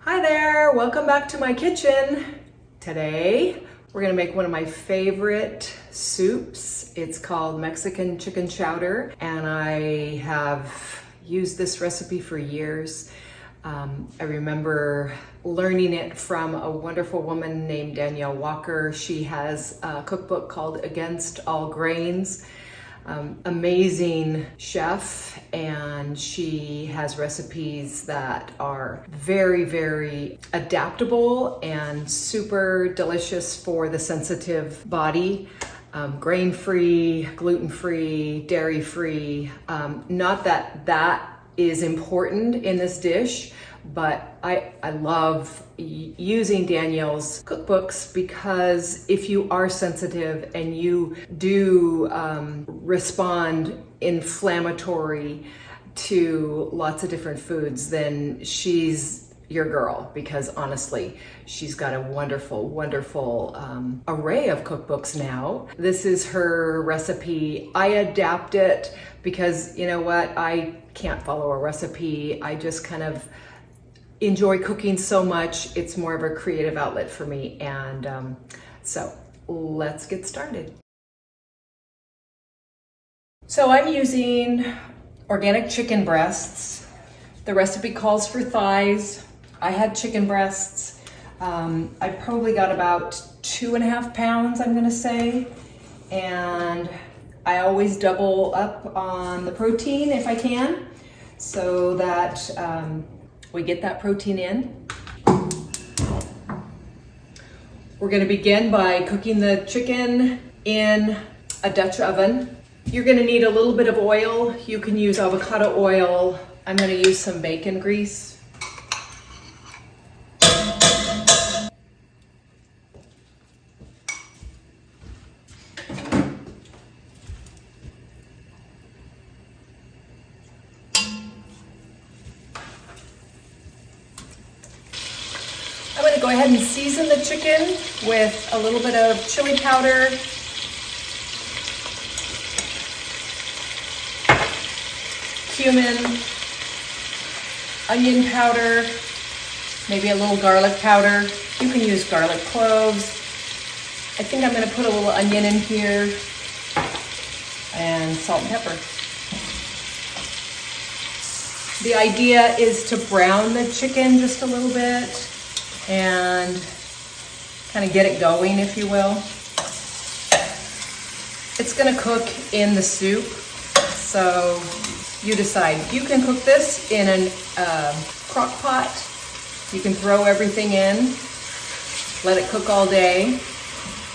Hi there, welcome back to my kitchen. Today, we're gonna make one of my favorite soups. It's called Mexican chicken chowder, and I have used this recipe for years. I remember learning it from a wonderful woman named Danielle Walker. She has a cookbook called Against All Grains. Amazing chef, and she has recipes that are very, very adaptable and super delicious for the sensitive body. Grain-free, gluten-free, dairy-free. Not that that is important in this dish, but I love using Danielle's cookbooks because if you are sensitive and you do respond inflammatory to lots of different foods, then she's your girl, because honestly, she's got a wonderful, wonderful array of cookbooks now. This is her recipe. I adapt it because, you know what, I can't follow a recipe. I just kind of enjoy cooking so much. It's more of a creative outlet for me. And so let's get started. So I'm using organic chicken breasts. The recipe calls for thighs. I had chicken breasts. I probably got about 2.5 pounds, I'm gonna say. And I always double up on the protein if I can, so that we get that protein in. We're gonna begin by cooking the chicken in a Dutch oven. You're gonna need a little bit of oil. You can use avocado oil. I'm gonna use some bacon grease. Go ahead and season the chicken with a little bit of chili powder, cumin, onion powder, maybe a little garlic powder. You can use garlic cloves. I think I'm going to put a little onion in here, and salt and pepper. The idea is to brown the chicken just a little bit and kind of get it going, if you will. It's gonna cook in the soup, so you decide. You can cook this in a crock pot. You can throw everything in, let it cook all day.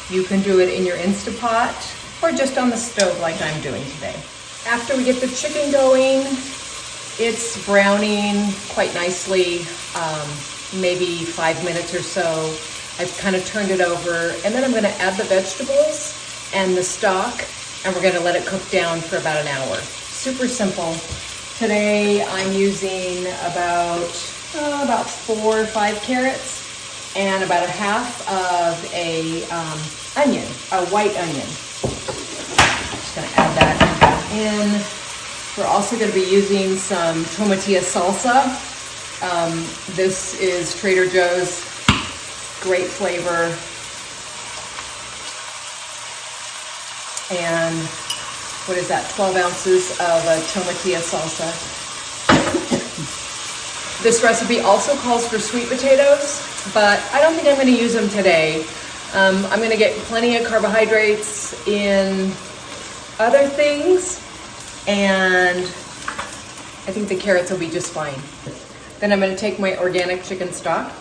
You can do it in your Instapot or just on the stove like I'm doing today. After we get the chicken going, it's browning quite nicely. Maybe 5 minutes or so. I've kind of turned it over, and then I'm gonna add the vegetables and the stock, and we're gonna let it cook down for about an hour. Super simple. Today I'm using about 4 or 5 carrots and about a half of a onion, a white onion. Just gonna add that in. We're also gonna be using some tomatillo salsa. This is Trader Joe's, great flavor. And what is that, 12 ounces of a tomatillo salsa. This recipe also calls for sweet potatoes, but I don't think I'm gonna use them today. I'm gonna get plenty of carbohydrates in other things, and I think the carrots will be just fine. Then I'm going to take my organic chicken stock.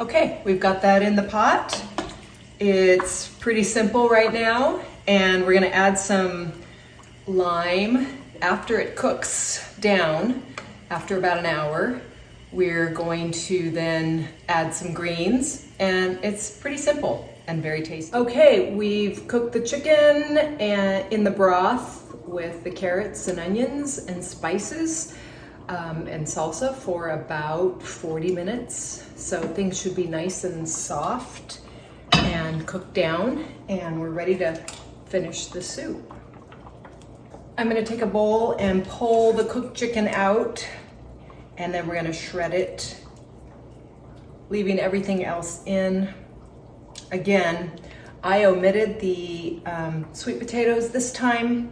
Okay, we've got that in the pot. It's pretty simple right now, and we're going to add some lime. After it cooks down, after about an hour, we're going to then add some greens, and it's pretty simple and very tasty. Okay, we've cooked the chicken and in the broth with the carrots and onions and spices and salsa for about 40 minutes. So things should be nice and soft and cooked down, and we're ready to finish the soup. I'm gonna take a bowl and pull the cooked chicken out, and then we're gonna shred it, leaving everything else in. Again, I omitted the sweet potatoes this time.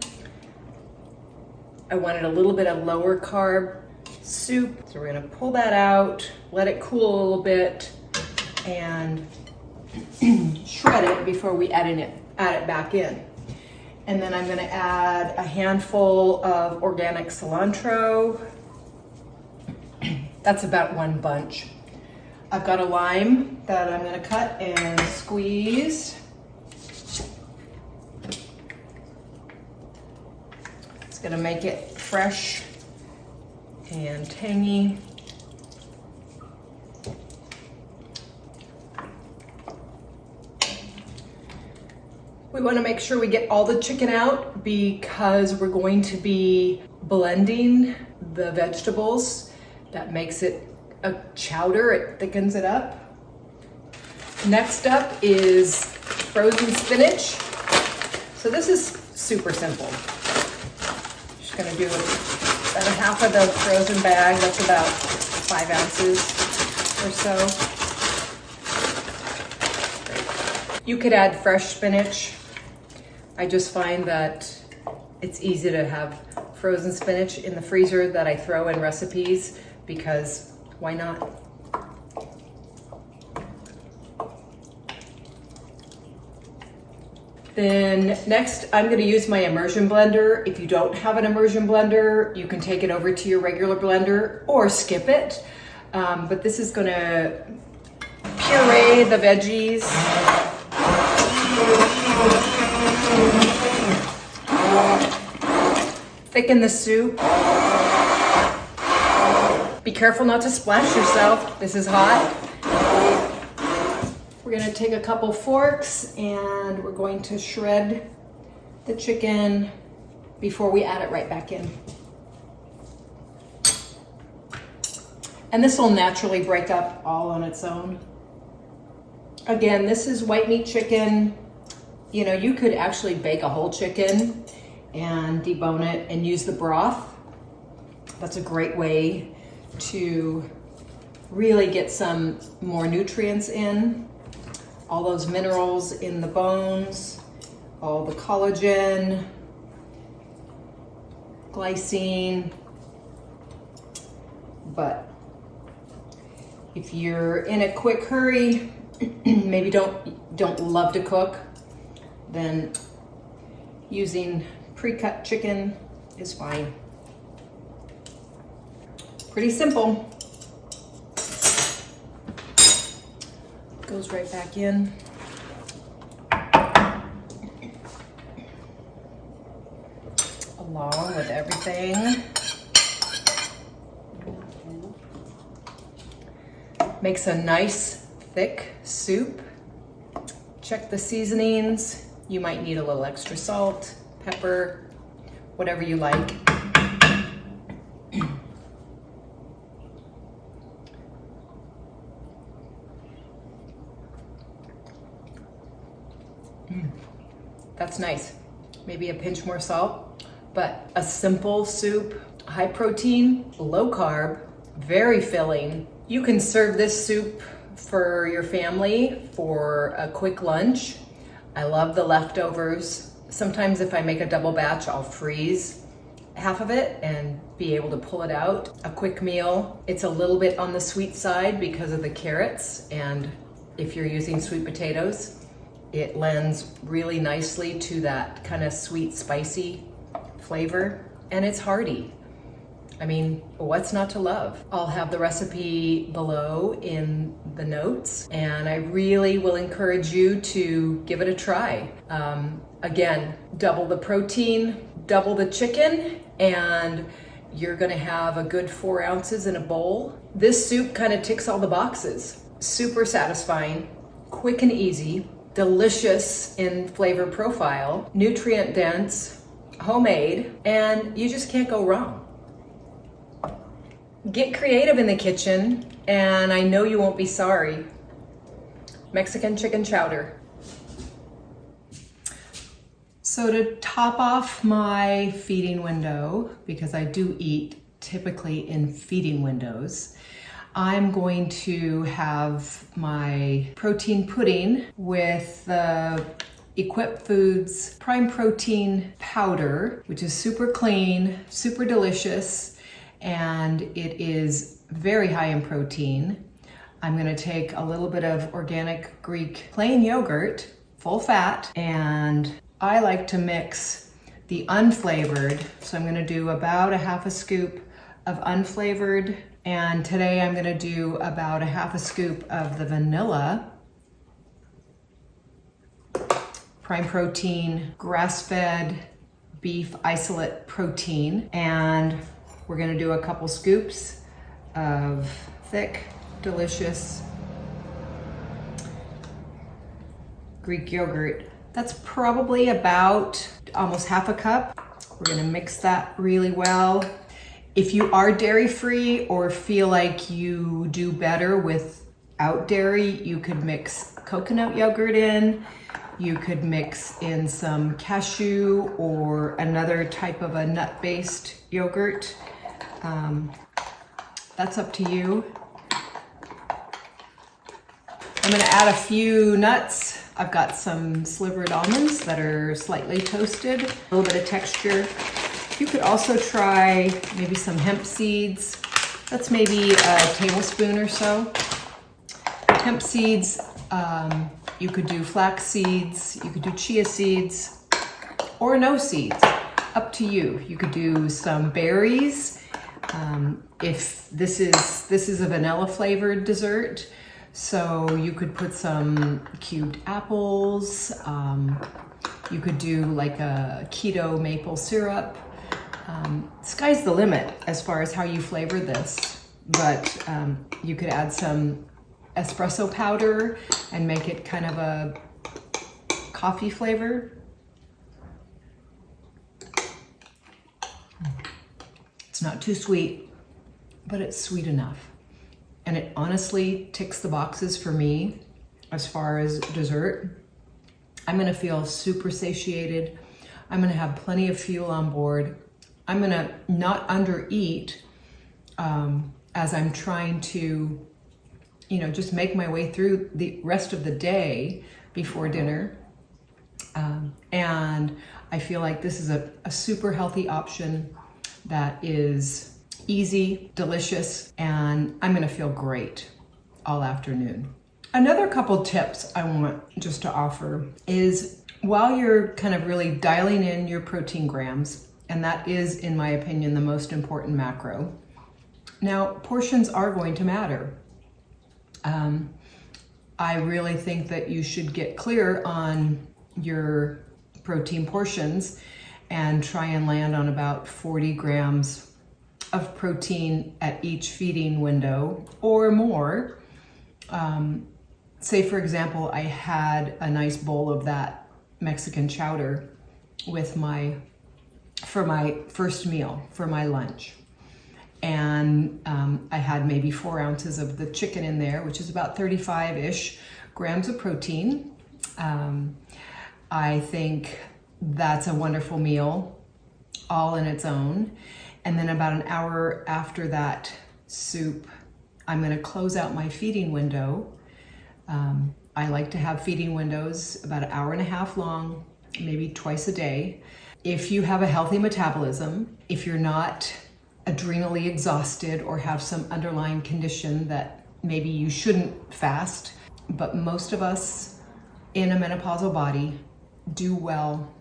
I wanted a little bit of lower carb soup. So we're gonna pull that out, let it cool a little bit, and shred it before we add it back in. And then I'm gonna add a handful of organic cilantro. That's about one bunch. I've got a lime that I'm gonna cut and squeeze. It's gonna make it fresh and tangy. We want to make sure we get all the chicken out because we're going to be blending the vegetables. That makes it a chowder, it thickens it up. Next up is frozen spinach. So this is super simple. Just gonna do about a half of the frozen bag. That's about 5 ounces or so. You could add fresh spinach. I just find that it's easy to have frozen spinach in the freezer that I throw in recipes because why not? Then next, I'm gonna use my immersion blender. If you don't have an immersion blender, you can take it over to your regular blender or skip it. But this is gonna puree the veggies. Thicken the soup. Be careful not to splash yourself. This is hot. We're gonna take a couple forks and we're going to shred the chicken before we add it right back in. And this will naturally break up all on its own. Again, this is white meat chicken. You know, you could actually bake a whole chicken and debone it and use the broth. That's a great way to really get some more nutrients in. All those minerals in the bones, all the collagen, glycine. But if you're in a quick hurry, maybe don't love to cook, then using pre-cut chicken is fine. Pretty simple. Goes right back in. Along with everything. Makes a nice thick soup. Check the seasonings. You might need a little extra salt, pepper, whatever you like. That's nice. Maybe a pinch more salt, but a simple soup, high protein, low carb, very filling. You can serve this soup for your family for a quick lunch. I love the leftovers. Sometimes if I make a double batch, I'll freeze half of it and be able to pull it out. A quick meal. It's a little bit on the sweet side because of the carrots, and if you're using sweet potatoes, it lends really nicely to that kind of sweet, spicy flavor, and it's hearty. I mean, what's not to love? I'll have the recipe below in the notes, and I really will encourage you to give it a try. Again, double the protein, double the chicken, and you're gonna have a good 4 ounces in a bowl. This soup kind of ticks all the boxes. Super satisfying, quick and easy, delicious in flavor profile, nutrient dense, homemade, and you just can't go wrong. Get creative in the kitchen, and I know you won't be sorry. Mexican chicken chowder. So to top off my feeding window, because I do eat typically in feeding windows, I'm going to have my protein pudding with the Equip Foods Prime Protein Powder, which is super clean, super delicious, and it is very high in protein. I'm gonna take a little bit of organic Greek plain yogurt, full fat, and I like to mix the unflavored. So I'm gonna do about a half a scoop of unflavored, and today I'm gonna do about a half a scoop of the vanilla Prime Protein grass-fed beef isolate protein, and we're gonna do a couple scoops of thick, delicious Greek yogurt. That's probably about almost half a cup. We're gonna mix that really well. If you are dairy-free or feel like you do better without dairy, you could mix coconut yogurt in. You could mix in some cashew or another type of a nut-based yogurt. That's up to you. I'm gonna add a few nuts. I've got some slivered almonds that are slightly toasted, a little bit of texture. You could also try maybe some hemp seeds. That's maybe a tablespoon or so. Hemp seeds, you could do flax seeds, you could do chia seeds, or no seeds, up to you. You could do some berries. If this is a vanilla flavored dessert, so you could put some cubed apples. You could do like a keto maple syrup. Sky's the limit as far as how you flavor this, but you could add some espresso powder and make it kind of a coffee flavor. It's not too sweet, but it's sweet enough. And it honestly ticks the boxes for me as far as dessert. I'm gonna feel super satiated. I'm gonna have plenty of fuel on board. I'm gonna not undereat as I'm trying to, just make my way through the rest of the day before dinner. And I feel like this is a super healthy option that is easy, delicious, and I'm gonna feel great all afternoon. Another couple tips I want just to offer is while you're kind of really dialing in your protein grams, and that is, in my opinion, the most important macro. Now, portions are going to matter. I really think that you should get clear on your protein portions and try and land on about 40 grams of protein at each feeding window or more. Say, for example, I had a nice bowl of that Mexican chowder for my first meal, for my lunch. And I had maybe 4 ounces of the chicken in there, which is about 35-ish grams of protein. I think that's a wonderful meal, all in its own. And then about an hour after that soup, I'm gonna close out my feeding window. I like to have feeding windows about an hour and a half long, maybe twice a day. If you have a healthy metabolism, if you're not adrenally exhausted or have some underlying condition that maybe you shouldn't fast, but most of us in a menopausal body do well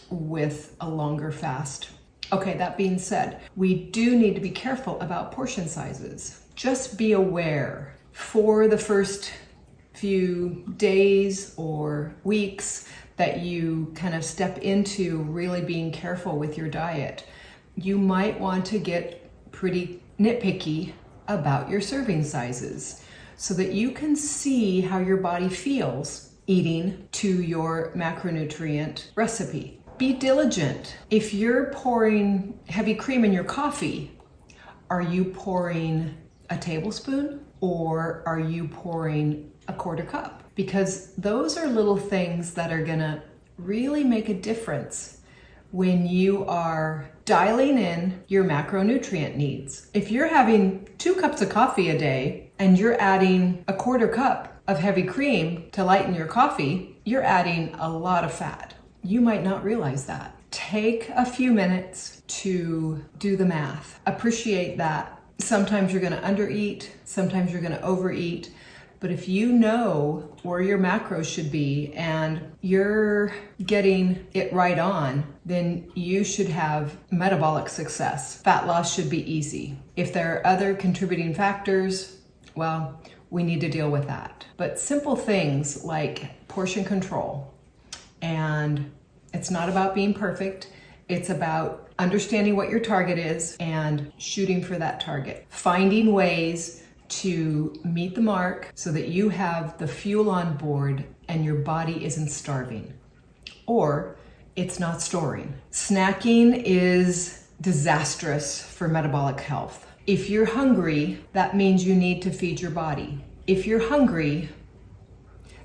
with a longer fast. Okay, that being said, we do need to be careful about portion sizes. Just be aware for the first few days or weeks that you kind of step into really being careful with your diet. You might want to get pretty nitpicky about your serving sizes so that you can see how your body feels eating to your macronutrient recipe. Be diligent. If you're pouring heavy cream in your coffee, are you pouring a tablespoon or are you pouring a quarter cup? Because those are little things that are gonna really make a difference when you are dialing in your macronutrient needs. If you're having 2 cups of coffee a day and you're adding a 1/4 cup of heavy cream to lighten your coffee, you're adding a lot of fat. You might not realize that. Take a few minutes to do the math. Appreciate that. Sometimes you're going to undereat, sometimes you're going to overeat. But if you know where your macros should be and you're getting it right on, then you should have metabolic success. Fat loss should be easy. If there are other contributing factors, well, we need to deal with that. But simple things like portion control, and it's not about being perfect. It's about understanding what your target is and shooting for that target. Finding ways to meet the mark so that you have the fuel on board and your body isn't starving or it's not storing. Snacking is disastrous for metabolic health. If you're hungry, that means you need to feed your body. If you're hungry,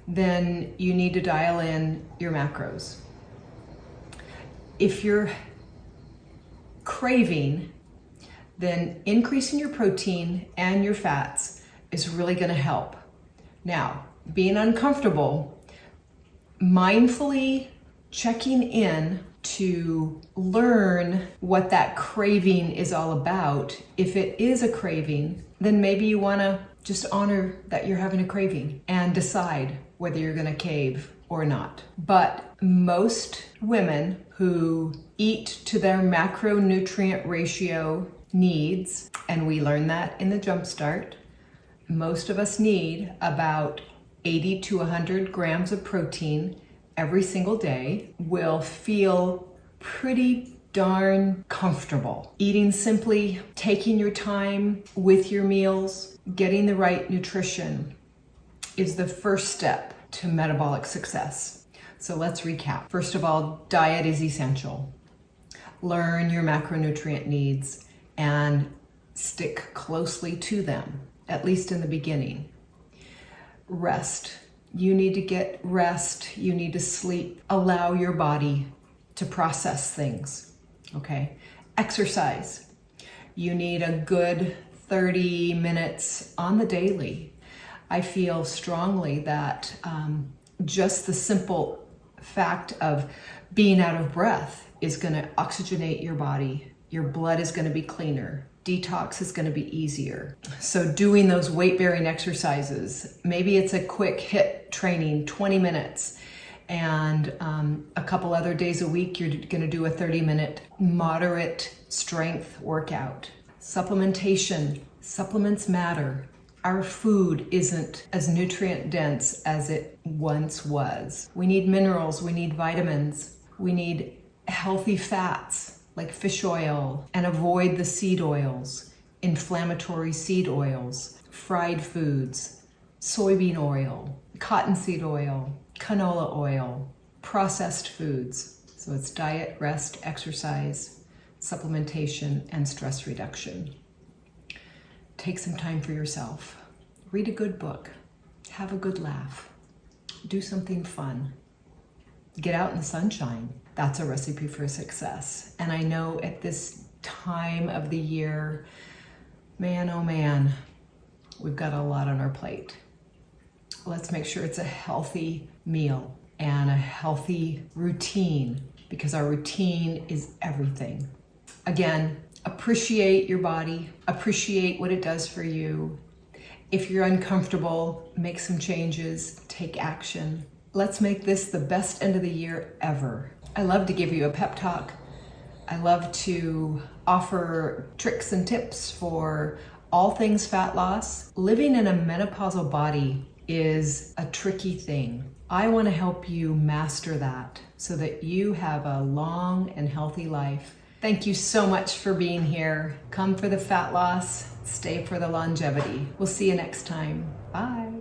then you need to dial in your macros. If you're craving, then increasing your protein and your fats is really going to help. Now, being uncomfortable, mindfully checking in to learn what that craving is all about. If it is a craving, then maybe you want to just honor that you're having a craving and decide whether you're going to cave or not. But most women who eat to their macronutrient ratio needs, and we learn that in the Jumpstart, most of us need about 80 to 100 grams of protein every single day, will feel pretty darn comfortable. Eating simply, taking your time with your meals, getting the right nutrition is the first step to metabolic success. So let's recap. First of all, diet is essential. Learn your macronutrient needs and stick closely to them, at least in the beginning. Rest. You need to get rest. You need to sleep. Allow your body to process things, okay? Exercise. You need a good 30 minutes on the daily. I feel strongly that just the simple fact of being out of breath is going to oxygenate your body. Your blood is going to be cleaner. Detox is going to be easier. So doing those weight-bearing exercises, maybe it's a quick hit training, 20 minutes, and a couple other days a week, you're going to do a 30-minute moderate strength workout. Supplementation. Supplements matter. Our food isn't as nutrient dense as it once was. We need minerals, we need vitamins, we need healthy fats like fish oil, and avoid the seed oils, inflammatory seed oils, fried foods, soybean oil, cottonseed oil, canola oil, processed foods. So it's diet, rest, exercise, supplementation, and stress reduction. Take some time for yourself. Read a good book. Have a good laugh. Do something fun. Get out in the sunshine. That's a recipe for success. And I know at this time of the year, man, oh man, we've got a lot on our plate. Let's make sure it's a healthy meal and a healthy routine, because our routine is everything. Again, appreciate your body, appreciate what it does for you. If you're uncomfortable, make some changes, take action. Let's make this the best end of the year ever. I love to give you a pep talk. I love to offer tricks and tips for all things fat loss. Living in a menopausal body is a tricky thing. I want to help you master that so that you have a long and healthy life. Thank you so much for being here. Come for the fat loss, stay for the longevity. We'll see you next time. Bye.